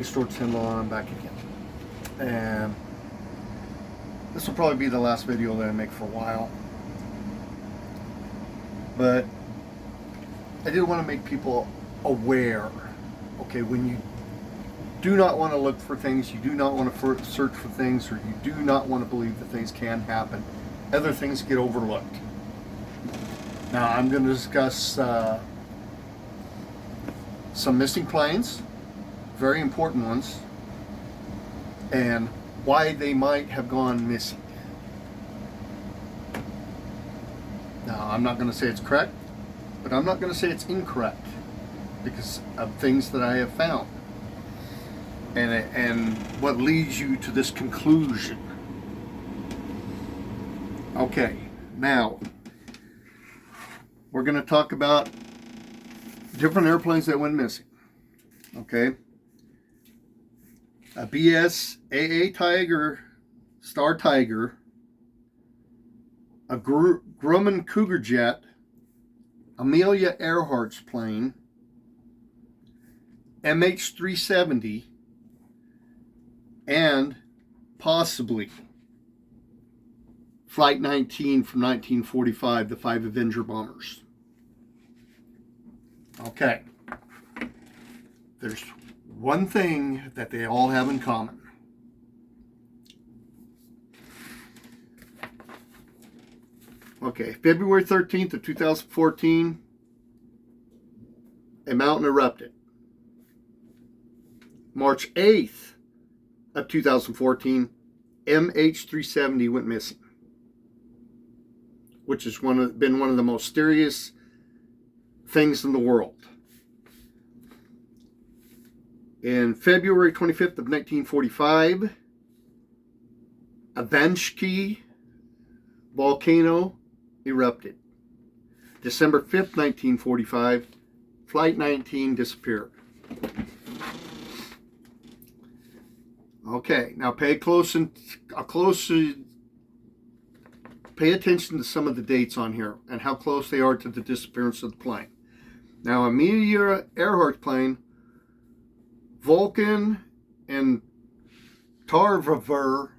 Historic Symbol, I'm back again. And this will probably be the last video that I make for a while. But I did want to make people aware. Okay, when you do not want to look for things, you do not want to search for things, or you do not want to believe that things can happen, other things get overlooked. Now I'm going to discuss some missing planes, very important ones, and why they might have gone missing. Now I'm not going to say it's correct, but I'm not going to say it's incorrect because of things that I have found and what leads you to this conclusion. Okay, now we're going to talk about different airplanes that went missing. Okay, a BSAA Tiger, Star Tiger, a Grumman Cougar jet, Amelia Earhart's plane, MH370, and possibly Flight 19 from 1945, the 5 Avenger bombers. Okay. There's one thing that they all have in common. Okay, February 13th of 2014, a mountain erupted. March 8th of 2014, MH370 went missing, which has been one of the most mysterious things in the world. In February 25th of 1945, a Vanchki volcano erupted. December 5th, 1945, Flight 19 disappeared. Okay, now pay attention to some of the dates on here and how close they are to the disappearance of the plane. Now, Amelia Earhart's plane, Vulcan and Tarver,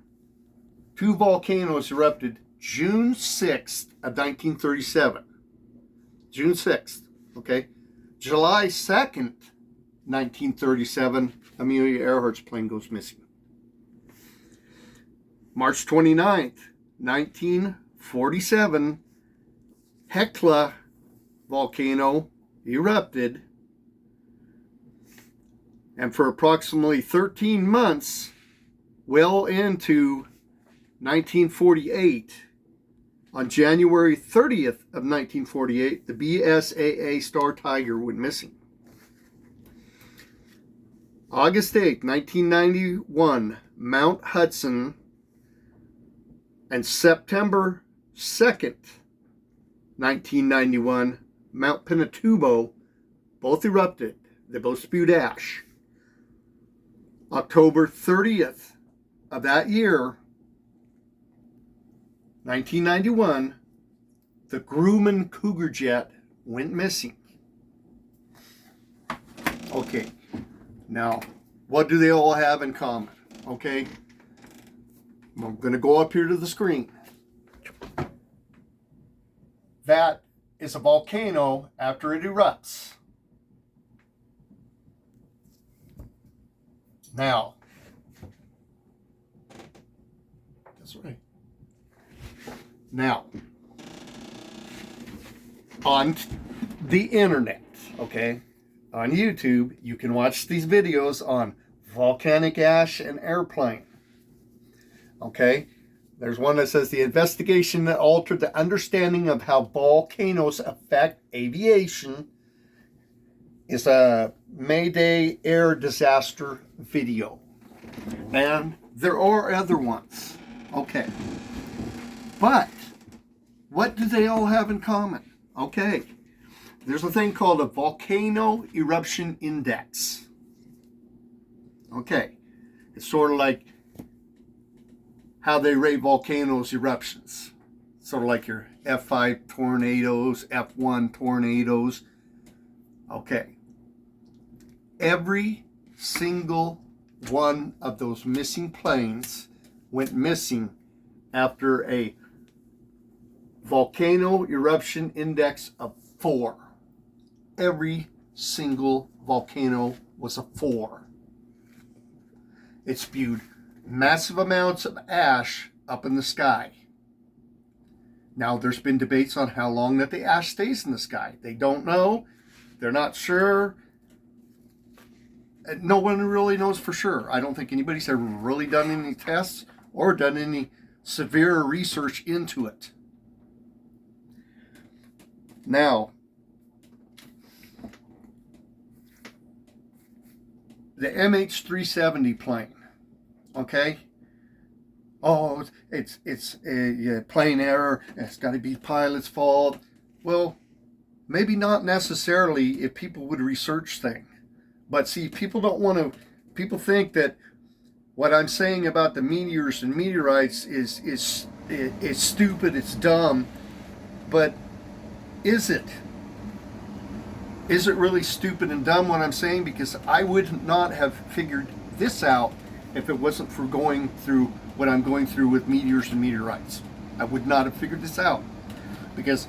2 volcanoes erupted June 6th of 1937. June 6th, okay? July 2nd, 1937, Amelia Earhart's plane goes missing. March 29th, 1947, Hekla volcano erupted. And for approximately 13 months, well into 1948, on January 30th of 1948, the BSAA Star Tiger went missing. August 8th, 1991, Mount Hudson, and September 2nd, 1991, Mount Pinatubo, both erupted. They both spewed ash. October 30th of that year, 1991, the Grumman Cougar jet went missing. Okay, now, what do they all have in common? Okay, I'm going to go up here to the screen. That is a volcano after it erupts. Now, that's right. Now, on the internet, okay, on YouTube, you can watch these videos on volcanic ash and airplane. Okay, there's one that says the investigation that altered the understanding of how volcanoes affect aviation is a Mayday air disaster video. And there are other ones. Okay. But what do they all have in common? Okay. There's a thing called a volcano eruption index. Okay. It's sort of like how they rate volcanoes eruptions. Sort of like your F5 tornadoes, F1 tornadoes. Okay. Every single one of those missing planes went missing after a volcano eruption index of 4. Every single volcano was a 4. It spewed massive amounts of ash up in the sky. Now, there's been debates on how long that the ash stays in the sky. They don't know. They're not sure. No one really knows for sure. I don't think anybody's ever really done any tests or done any severe research into it. Now, the MH370 plane, okay? Oh, it's a plane error. It's got to be pilot's fault. Well, maybe not necessarily if people would research things. But see, people don't want to. People think that what I'm saying about the meteors and meteorites is stupid. It's dumb. But is it? Is it really stupid and dumb what I'm saying? Because I would not have figured this out if it wasn't for going through what I'm going through with meteors and meteorites. I would not have figured this out because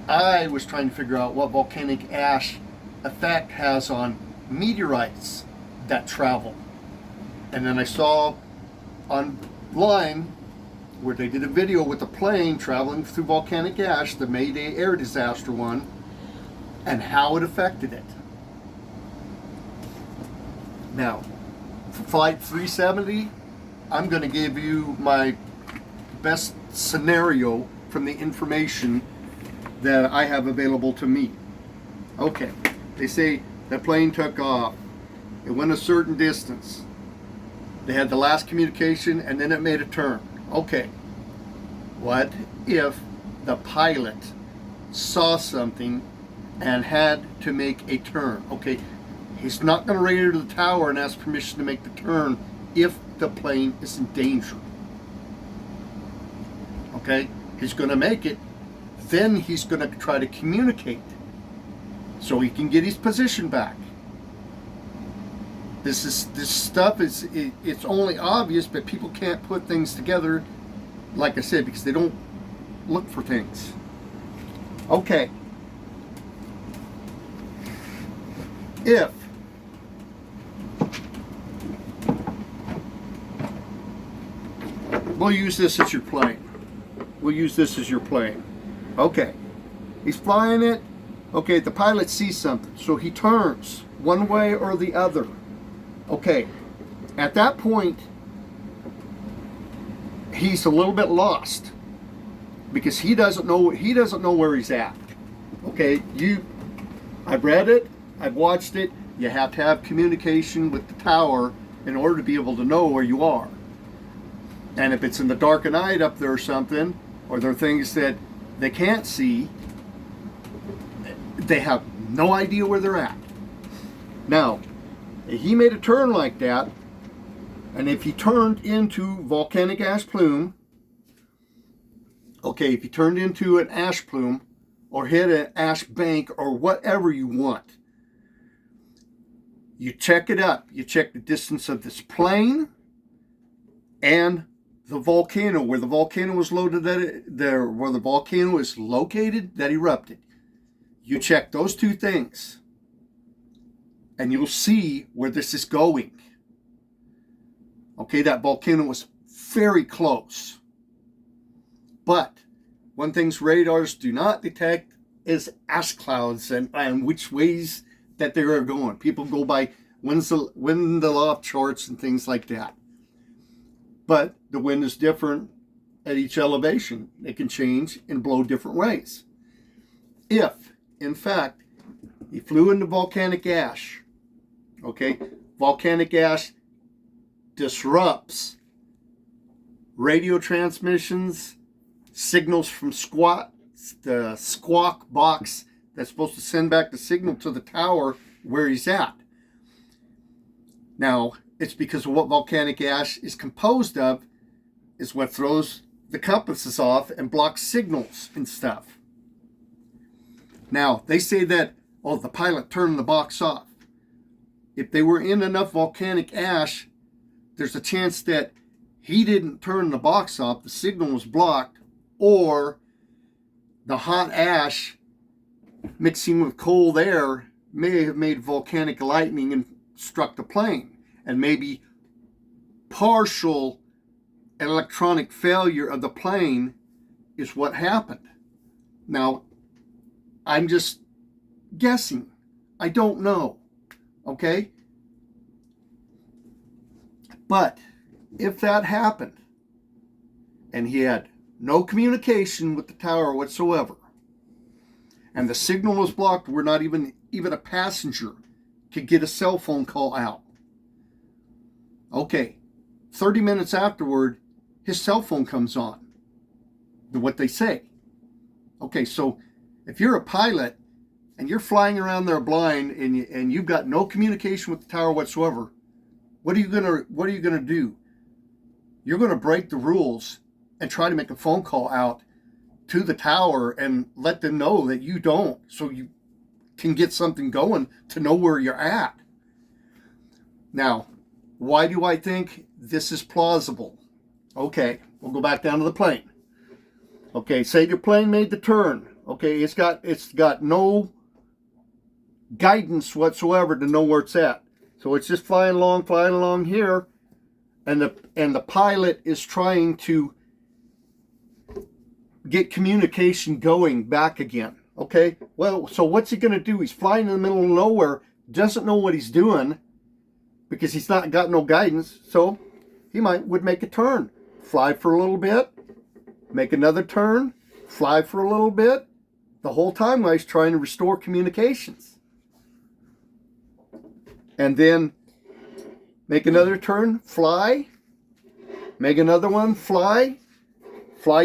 I was trying to figure out what volcanic ash effect has on meteorites that travel. And then I saw online where they did a video with a plane traveling through volcanic ash, the Mayday air disaster one, and how it affected it. Now, for Flight 370, I'm going to give you my best scenario from the information that I have available to me. Okay, they say the plane took off. It went a certain distance. They had the last communication and then it made a turn. Okay, what if the pilot saw something and had to make a turn? Okay, he's not going to radio to the tower and ask permission to make the turn if the plane is in danger. Okay, he's going to make it, then he's going to try to communicate so he can get his position back. This stuff is it's only obvious, but people can't put things together, like I said, because they don't look for things. Okay. If we'll use this as your plane. We'll use this as your plane. Okay. He's flying it. Okay, the pilot sees something, so he turns one way or the other. Okay, at that point, he's a little bit lost because he doesn't know where he's at. Okay, I've read it, I've watched it. You have to have communication with the tower in order to be able to know where you are. And if it's in the dark of night up there or something, or there are things that they can't see, they have no idea where they're at. Now, he made a turn like that, and if he turned into volcanic ash plume, okay, if he turned into an ash plume or hit an ash bank or whatever you want, you check it up. You check the distance of this plane and the volcano, where the volcano was loaded, where the volcano is located that erupted. You check those two things, and you'll see where this is going. Okay, that volcano was very close. But one thing radars do not detect is ash clouds and which ways that they are going. People go by wind aloft charts and things like that. But the wind is different at each elevation. It can change and blow different ways. If, in fact, he flew into volcanic ash, okay, volcanic ash disrupts radio transmissions, signals from the squawk box that's supposed to send back the signal to the tower where he's at. Now, it's because of what volcanic ash is composed of is what throws the compasses off and blocks signals and stuff. Now, they say that, oh, the pilot turned the box off. If they were in enough volcanic ash, there's a chance that he didn't turn the box off, the signal was blocked, or the hot ash mixing with cold air may have made volcanic lightning and struck the plane. And maybe partial electronic failure of the plane is what happened. Now, I'm just guessing. I don't know. Okay? But if that happened, and he had no communication with the tower whatsoever, and the signal was blocked where not even a passenger could get a cell phone call out. Okay, 30 minutes afterward, his cell phone comes on. What they say. Okay, so if you're a pilot and you're flying around there blind and you've got no communication with the tower whatsoever, what are you gonna do? You're gonna break the rules and try to make a phone call out to the tower and let them know that you don't, so you can get something going to know where you're at. Now, why do I think this is plausible? Okay, we'll go back down to the plane. Okay, say your plane made the turn. Okay, it's got no guidance whatsoever to know where it's at. So it's just flying along here, and the pilot is trying to get communication going back again. Okay, well, so what's he going to do? He's flying in the middle of nowhere, doesn't know what he's doing because he's not got no guidance. So he would make a turn, fly for a little bit, make another turn, fly for a little bit, the whole time while he's trying to restore communications. And then make another turn, fly, make another one, fly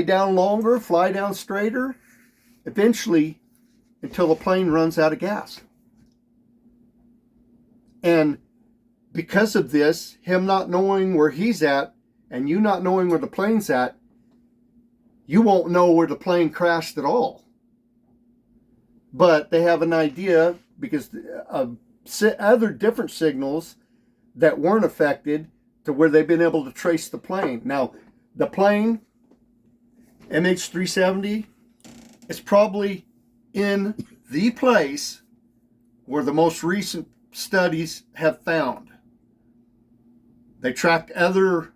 down longer, fly down straighter, eventually until the plane runs out of gas. And because of this, him not knowing where he's at and you not knowing where the plane's at, you won't know where the plane crashed at all. But they have an idea because of other different signals that weren't affected to where they've been able to trace the plane. Now, the plane, MH370, is probably in the place where the most recent studies have found. They tracked other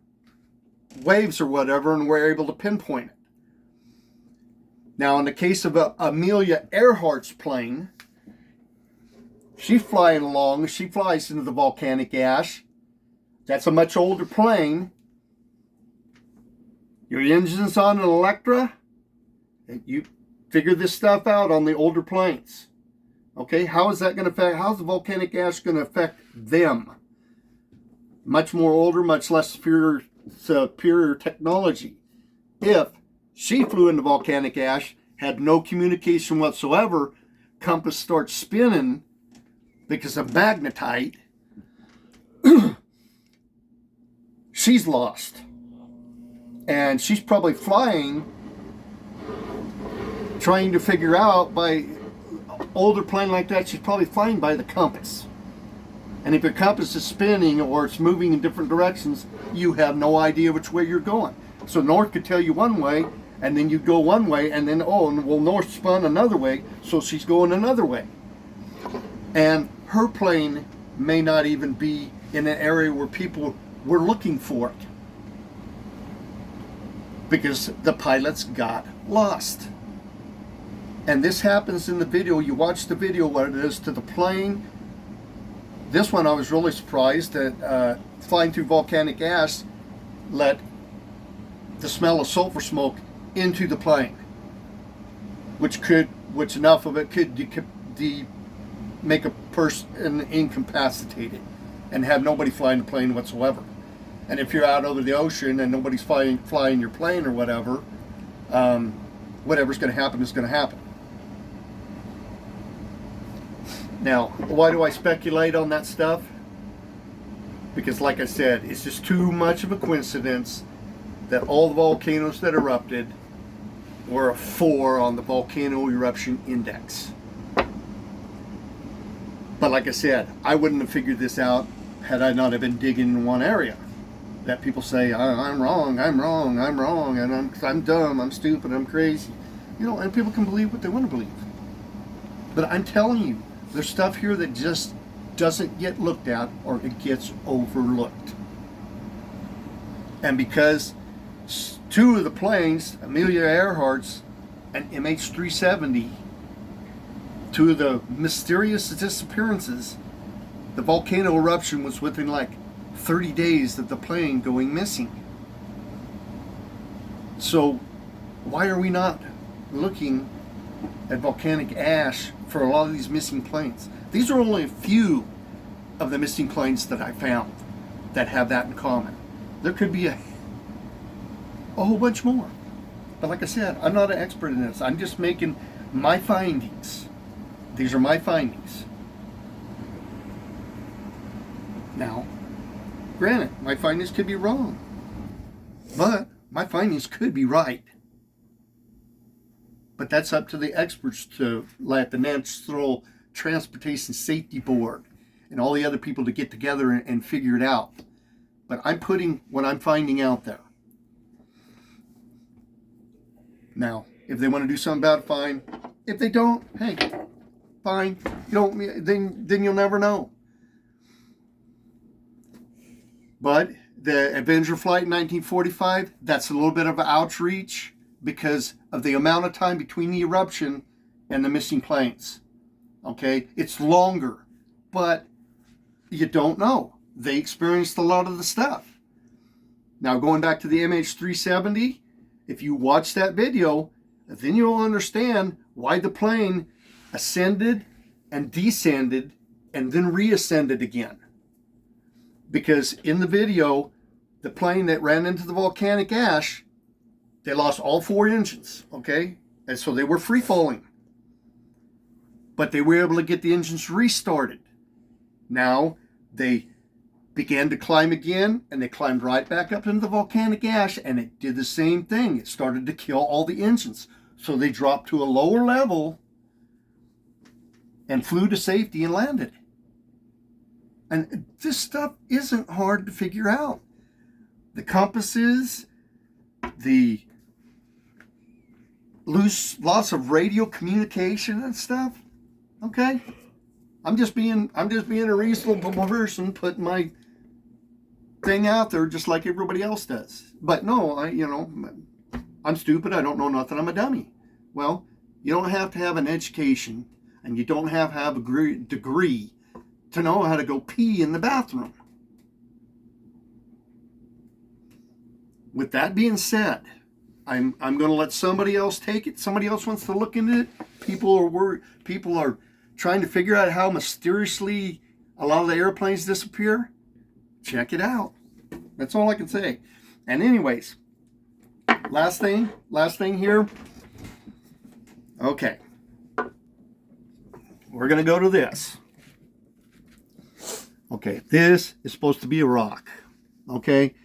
waves or whatever and were able to pinpoint it. Now, in the case of Amelia Earhart's plane, she's flying along. She flies into the volcanic ash. That's a much older plane. Your engine's on an Electra. You figure this stuff out on the older planes. Okay, how is that going to affect? How's the volcanic ash going to affect them? Much more older, much less superior technology. If she flew into volcanic ash, had no communication whatsoever, compass starts spinning because of magnetite, she's lost. And she's probably flying, trying to figure out by older plane like that, she's probably flying by the compass. And if your compass is spinning or it's moving in different directions, you have no idea which way you're going. So north could tell you one way, and then you go one way, and then, north spun another way, so she's going another way. And her plane may not even be in an area where people were looking for it, because the pilots got lost. And this happens in the video. You watch the video, what it is to the plane. This one I was really surprised that flying through volcanic ash let the smell of sulfur smoke into the plane, which enough of it could make a person incapacitated and have nobody flying the plane whatsoever. And if you're out over the ocean and nobody's flying your plane or whatever, whatever's going to happen is going to happen. Now, why do I speculate on that stuff? Because like I said, it's just too much of a coincidence that all the volcanoes that erupted were a 4 on the volcano eruption index. But like I said, I wouldn't have figured this out had I not have been digging in one area. that people say, I'm wrong, I'm wrong, I'm wrong, and I'm dumb, I'm stupid, I'm crazy. You know, and people can believe what they want to believe. But I'm telling you, there's stuff here that just doesn't get looked at, or it gets overlooked. And because two of the planes, Amelia Earhart's and MH370, two of the mysterious disappearances, the volcano eruption was within like 30 days of the plane going missing. So why are we not looking at volcanic ash for a lot of these missing planes? These are only a few of the missing planes that I found that have that in common. There could be a whole bunch more. But like I said, I'm not an expert in this. I'm just making my findings. These are my findings. Now, granted, my findings could be wrong, but my findings could be right. But that's up to the experts, to like the National Transportation Safety Board and all the other people to get together and figure it out. But I'm putting what I'm finding out there. Now, if they want to do something about it, fine. If they don't, hey, fine. You don't, then you'll never know. But the Avenger flight in 1945, that's a little bit of an outreach because of the amount of time between the eruption and the missing planes. Okay, it's longer, but you don't know. They experienced a lot of the stuff. Now, going back to the MH370, if you watch that video, then you'll understand why the plane ascended and descended and then reascended again. Because in the video, the plane that ran into the volcanic ash, they lost all 4 engines, okay? And so they were free falling. But they were able to get the engines restarted. Now they began to climb again, and they climbed right back up into the volcanic ash, and it did the same thing. It started to kill all the engines. So they dropped to a lower level and flew to safety and landed. And this stuff isn't hard to figure out. The compasses, the loss of radio communication and stuff. Okay, I'm just being a reasonable person, putting my thing out there just like everybody else does. But no, I'm stupid. I don't know nothing. I'm a dummy. Well, you don't have to have an education, and you don't have to have a degree to know how to go pee in the bathroom. With that being said, I'm going to let somebody else take it. Somebody else wants to look into it. People are worried. People are trying to figure out how mysteriously a lot of the airplanes disappear. Check it out. That's all I can say. And anyways, last thing here. Okay. We're going to go to this. Okay, this is supposed to be a rock. Okay?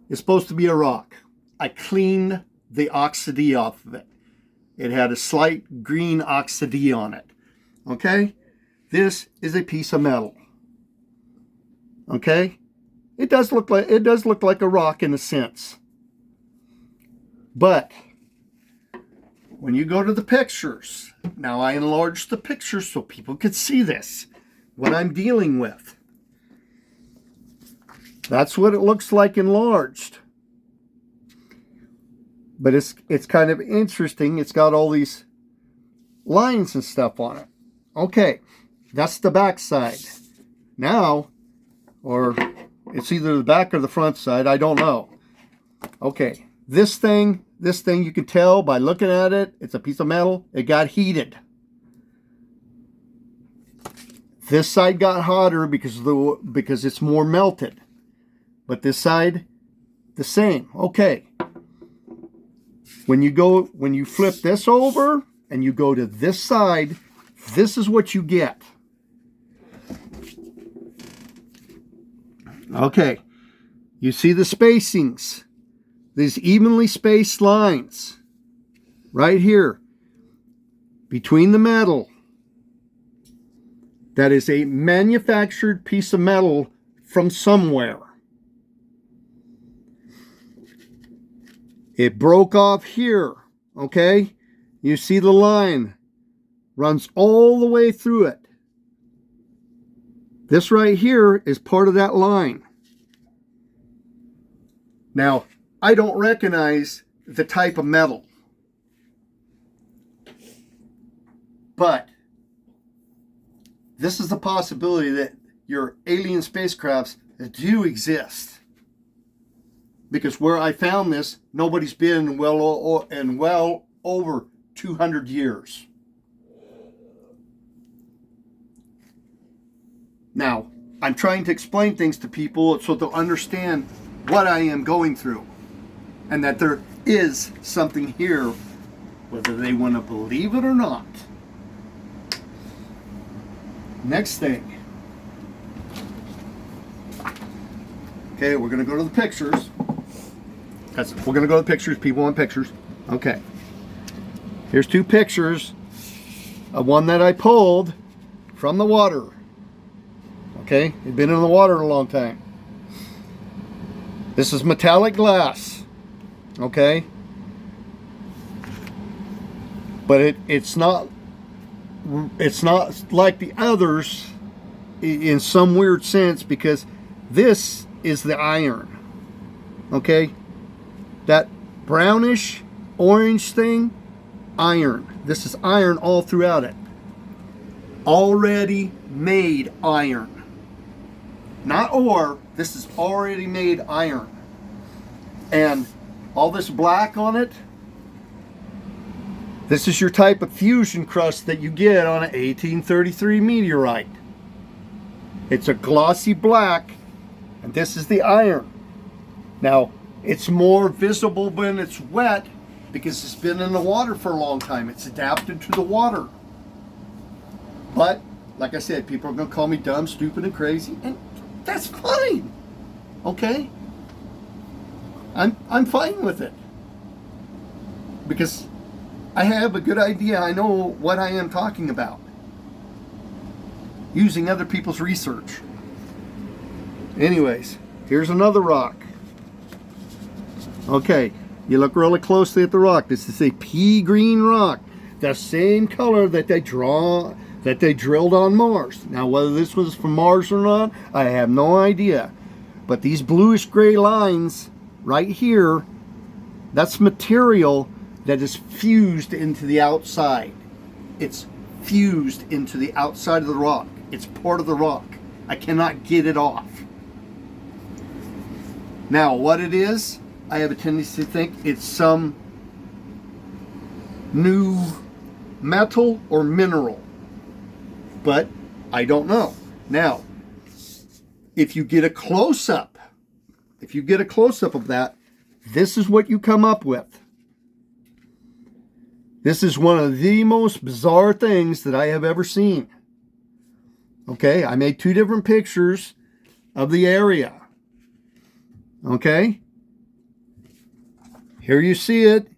It's supposed to be a rock. I cleaned the oxidity off of it. It had a slight green oxidity on it. Okay? This is a piece of metal. Okay? It does look like a rock in a sense. But when you go to the pictures, now I enlarged the pictures so people could see this, what I'm dealing with. That's what it looks like enlarged. But it's kind of interesting. It's got all these lines and stuff on it. Okay, that's the back side. Now, or it's either the back or the front side, I don't know. Okay, this thing you can tell by looking at it, it's a piece of metal. It got heated. This side got hotter because it's more melted. But this side, the same. Okay. When you flip this over and you go to this side, this is what you get. Okay. You see the spacings. These evenly spaced lines. Right here. Between the metal. That is a manufactured piece of metal from somewhere. It broke off here, okay? You see the line runs all the way through it. This right here is part of that line. Now, I don't recognize the type of metal, but this is the possibility that your alien spacecrafts do exist. Because where I found this, nobody's been in well over 200 years. Now, I'm trying to explain things to people so they'll understand what I am going through, and that there is something here, whether they want to believe it or not. Next thing. Okay, we're going to go to the pictures. We're going to go to the pictures. People want pictures. Okay. Here's two pictures of one that I pulled from the water. Okay, it'd been in the water a long time. This is metallic glass. Okay. But it's not like the others in some weird sense, because this is the iron. Okay? That brownish orange thing, iron. This is iron all throughout it. Already made iron. Not ore, this is already made iron. And all this black on it, this is your type of fusion crust that you get on an 1833 meteorite. It's a glossy black, and this is the iron. Now, it's more visible when it's wet because it's been in the water for a long time. It's adapted to the water. But, like I said, people are going to call me dumb, stupid, and crazy, and that's fine. Okay? I'm fine with it. Because I have a good idea. I know what I am talking about. Using other people's research. Anyways, here's another rock. Okay, you look really closely at the rock. This is a pea green rock. The same color that they drilled on Mars. Now, whether this was from Mars or not, I have no idea. But these bluish gray lines right here, that's material that is fused into the outside. It's fused into the outside of the rock. It's part of the rock. I cannot get it off. Now, what it is, I have a tendency to think it's some new metal or mineral. But I don't know. Now, if you get a close-up, of that, this is what you come up with. This is one of the most bizarre things that I have ever seen. Okay, I made two different pictures of the area. Okay? Here you see it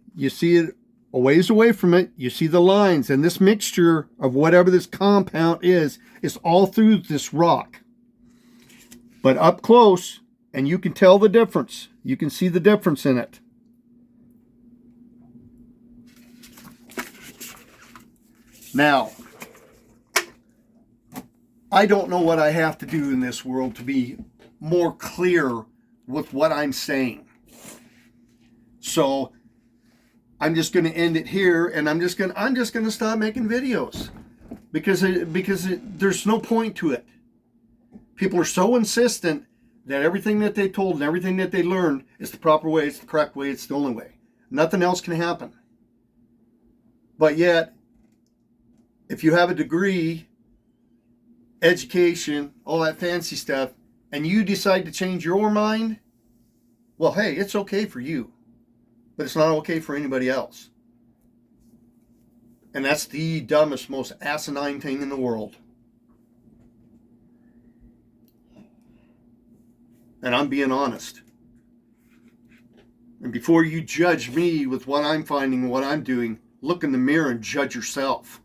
a ways away from it. You see the lines, and this mixture of whatever this compound is all through this rock. But up close, and you can tell the difference. You can see the difference in it. Now, I don't know what I have to do in this world to be more clear with what I'm saying. So I'm just going to end it here, and I'm just going to stop making videos because there's no point to it. People are so insistent that everything that they told and everything that they learned is the proper way, it's the correct way, it's the only way. Nothing else can happen. But yet, if you have a degree, education, all that fancy stuff, and you decide to change your mind, well, hey, it's okay for you. But it's not okay for anybody else. And that's the dumbest, most asinine thing in the world. And I'm being honest. And before you judge me with what I'm finding and what I'm doing, look in the mirror and judge yourself.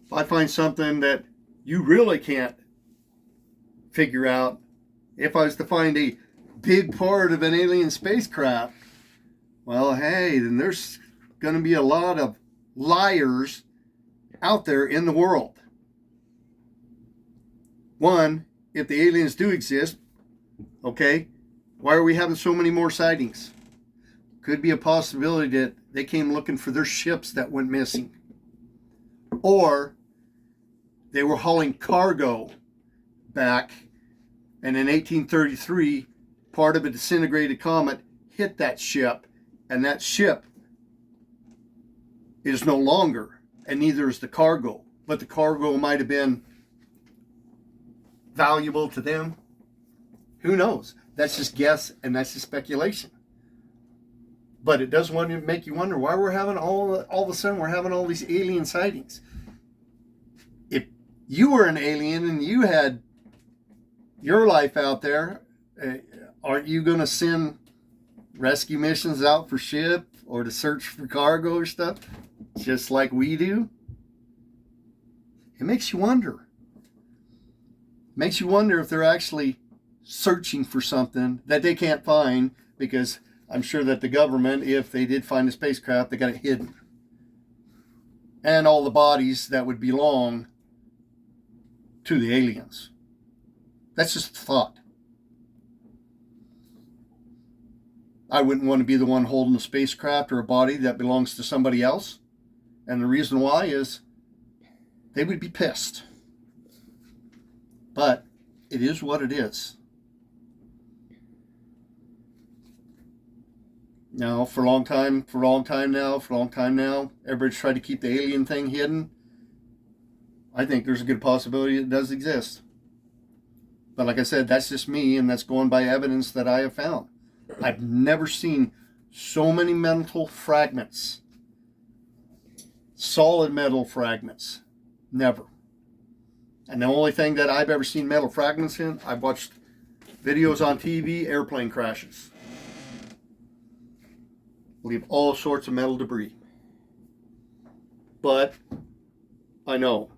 If I find something that you really can't figure out, if I was to find a big part of an alien spacecraft, well, hey, then there's going to be a lot of liars out there in the world. One, if the aliens do exist, okay, why are we having so many more sightings? Could be a possibility that they came looking for their ships that went missing. Or they were hauling cargo back, and in 1833, part of a disintegrated comet hit that ship, and that ship is no longer, and neither is the cargo. But the cargo might have been valuable to them. Who knows? That's just guess, and that's just speculation. But it does want to make you wonder why we're having all of a sudden we're having all these alien sightings. If you were an alien and you had your life out there, aren't you going to send rescue missions out for ship or to search for cargo or stuff, just like we do? It makes you wonder. It makes you wonder if they're actually searching for something that they can't find, because I'm sure that the government, if they did find a spacecraft, they got it hidden. And all the bodies that would belong to the aliens. That's just a thought. I wouldn't want to be the one holding a spacecraft or a body that belongs to somebody else. And the reason why is they would be pissed. But it is what it is. Now, for a long time now, everybody's tried to keep the alien thing hidden. I think there's a good possibility it does exist. But like I said, that's just me, and that's going by evidence that I have found. I've never seen so many metal fragments, solid metal fragments. Never. And the only thing that I've ever seen metal fragments in, I've watched videos on TV, airplane crashes. Leave all sorts of metal debris. But I know,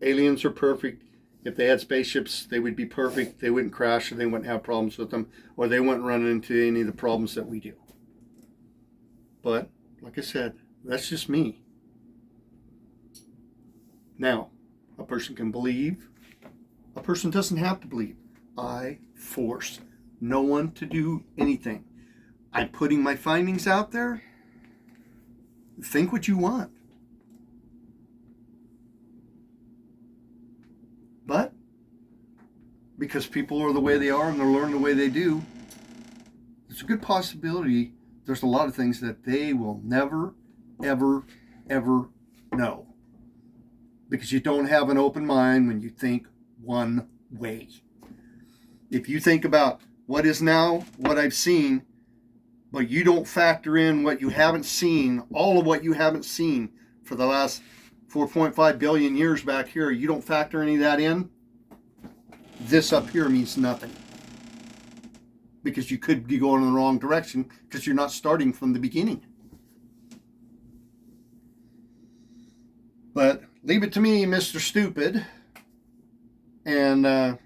aliens are perfect. If they had spaceships, they would be perfect. They wouldn't crash, or they wouldn't have problems with them, or they wouldn't run into any of the problems that we do. But, like I said, that's just me. Now, a person can believe. A person doesn't have to believe. I force no one to do anything. I'm putting my findings out there. Think what you want. But because people are the way they are and they're learning the way they do, it's a good possibility there's a lot of things that they will never, ever, ever know. Because you don't have an open mind when you think one way. If you think about what is now, what I've seen, but you don't factor in what you haven't seen, all of what you haven't seen for the last 4.5 billion years back here, you don't factor any of that in, this up here means nothing. Because you could be going in the wrong direction because you're not starting from the beginning. But leave it to me, Mr. Stupid. And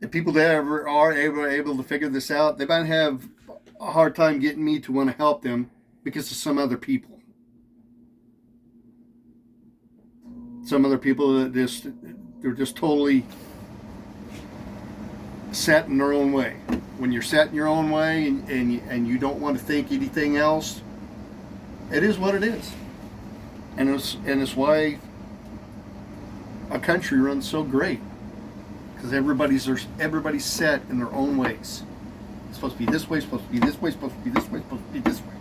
if people that ever are able to figure this out, they might have a hard time getting me to want to help them because of some other people. Some other people that they're just totally set in their own way. When you're set in your own way and you don't want to think anything else, it is what it is. And it's why a country runs so great. Because everybody's set in their own ways. It's supposed to be this way, supposed to be this way, supposed to be this way, supposed to be this way.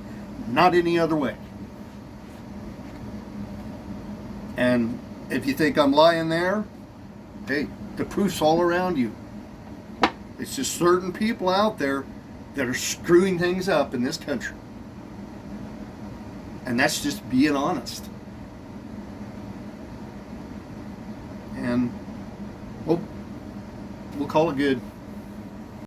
Not any other way. And if you think I'm lying there, hey, the proof's all around you. It's just certain people out there that are screwing things up in this country. And that's just being honest. And we'll call it good.